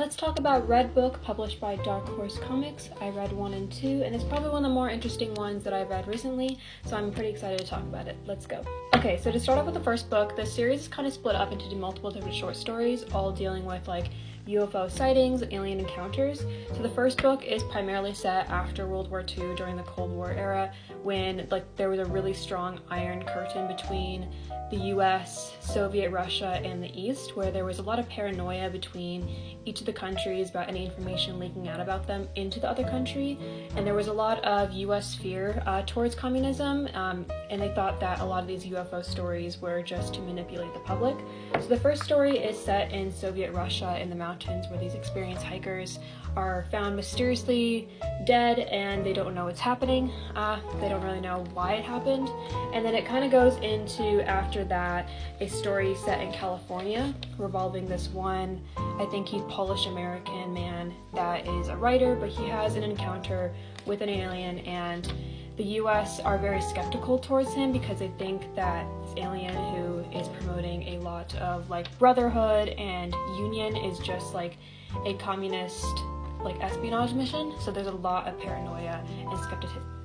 Let's talk about Redbook, published by Dark Horse Comics. I read 1 and 2, and it's probably one of the more interesting ones that I've read recently, so I'm pretty excited to talk about it. Let's go. Okay, so to start off with the first book, the series is kind of split up into multiple different short stories, all dealing with UFO sightings, alien encounters. So the first book is primarily set after World War II during the Cold War era, when there was a really strong iron curtain between the US, Soviet Russia, and the East, where there was a lot of paranoia between each of the countries about any information leaking out about them into the other country, and there was a lot of US fear towards communism, and they thought that a lot of these UFO stories were just to manipulate the public. So the first story is set in Soviet Russia in the mountains, where these experienced hikers are found mysteriously dead and they don't know what's happening. They don't really know why it happened. And then it kind of goes into, after that, a story set in California revolving this one, I think he's Polish-American man that is a writer, but he has an encounter with an alien, and the US are very skeptical towards him because they think that this alien who is promoting a lot of brotherhood and union is just a communist espionage mission. So there's a lot of paranoia and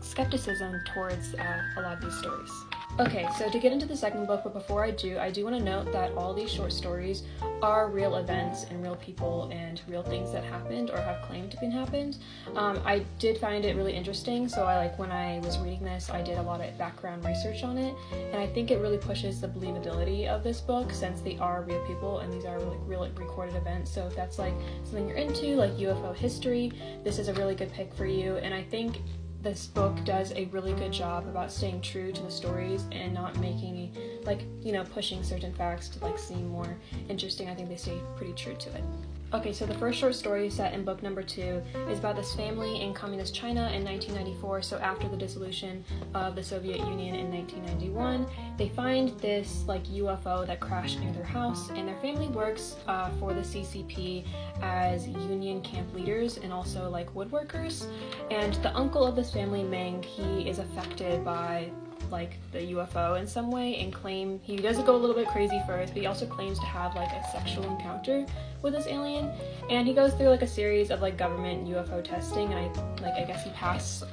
skepticism towards a lot of these stories. Okay, so to get into the second book, but before I do want to note that all these short stories are real events and real people and real things that happened or have claimed to have happened. I did find it really interesting, so when I was reading this, I did a lot of background research on it, and I think it really pushes the believability of this book, since they are real people and these are real recorded events. So if that's something you're into, UFO history, this is a really good pick for you. And I think this book does a really good job about staying true to the stories and not making pushing certain facts to seem more interesting. I think they stay pretty true to it. Okay, so the first short story set in book number 2 is about this family in communist China in 1994. So after the dissolution of the Soviet Union in 1991, they find this UFO that crashed near their house, and their family works for the CCP as union camp leaders and also woodworkers. And the uncle of this family, Meng, he is affected by the UFO in some way, and he does go a little bit crazy first, but he also claims to have a sexual encounter with this alien, and he goes through a series of government UFO testing, and I guess he passes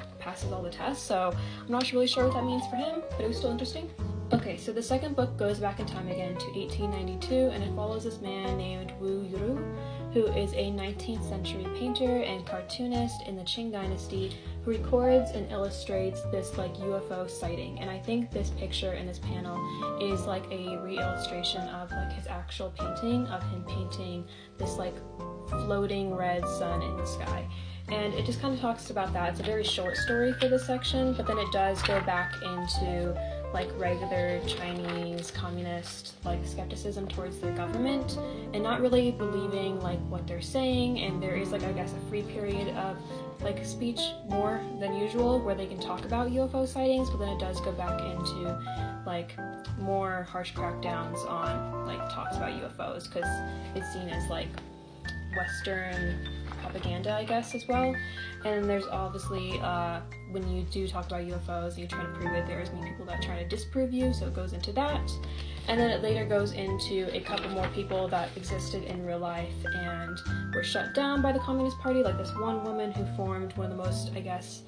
all the tests, so I'm not really sure what that means for him, but it was still interesting. Okay, so the second book goes back in time again to 1892, and it follows this man named Wu Yuru, who is a 19th century painter and cartoonist in the Qing dynasty, who records and illustrates this UFO sighting. And I think this picture in this panel is a re-illustration of his actual painting of him painting this floating red sun in the sky. And it just kind of talks about that. It's a very short story for this section, but then it does go back into regular Chinese communist skepticism towards the government and not really believing what they're saying. And there is I guess a free period of speech more than usual where they can talk about UFO sightings, but then it does go back into more harsh crackdowns on talks about UFOs, because it's seen as Western propaganda, I guess, as well. And there's obviously when you do talk about UFOs and you try to prove it, there's many people that try to disprove you, so it goes into that. And then it later goes into a couple more people that existed in real life and were shut down by the Communist Party, this one woman who formed one of the most, I guess,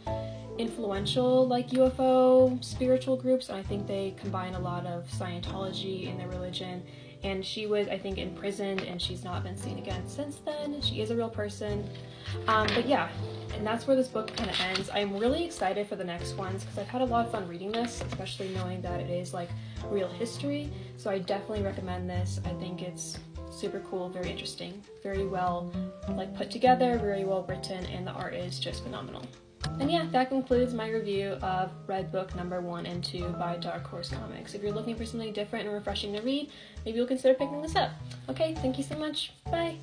influential UFO spiritual groups, and I think they combine a lot of Scientology in their religion. And she was, I think, imprisoned, and she's not been seen again since then. She is a real person. But yeah, and that's where this book kind of ends. I'm really excited for the next ones because I've had a lot of fun reading this, especially knowing that it is real history. So I definitely recommend this. I think it's super cool, very interesting, very well put together, very well written, and the art is just phenomenal. And yeah, that concludes my review of Redbook number 1 and 2 by Dark Horse Comics. If you're looking for something different and refreshing to read, maybe you'll consider picking this up. Okay, thank you so much. Bye!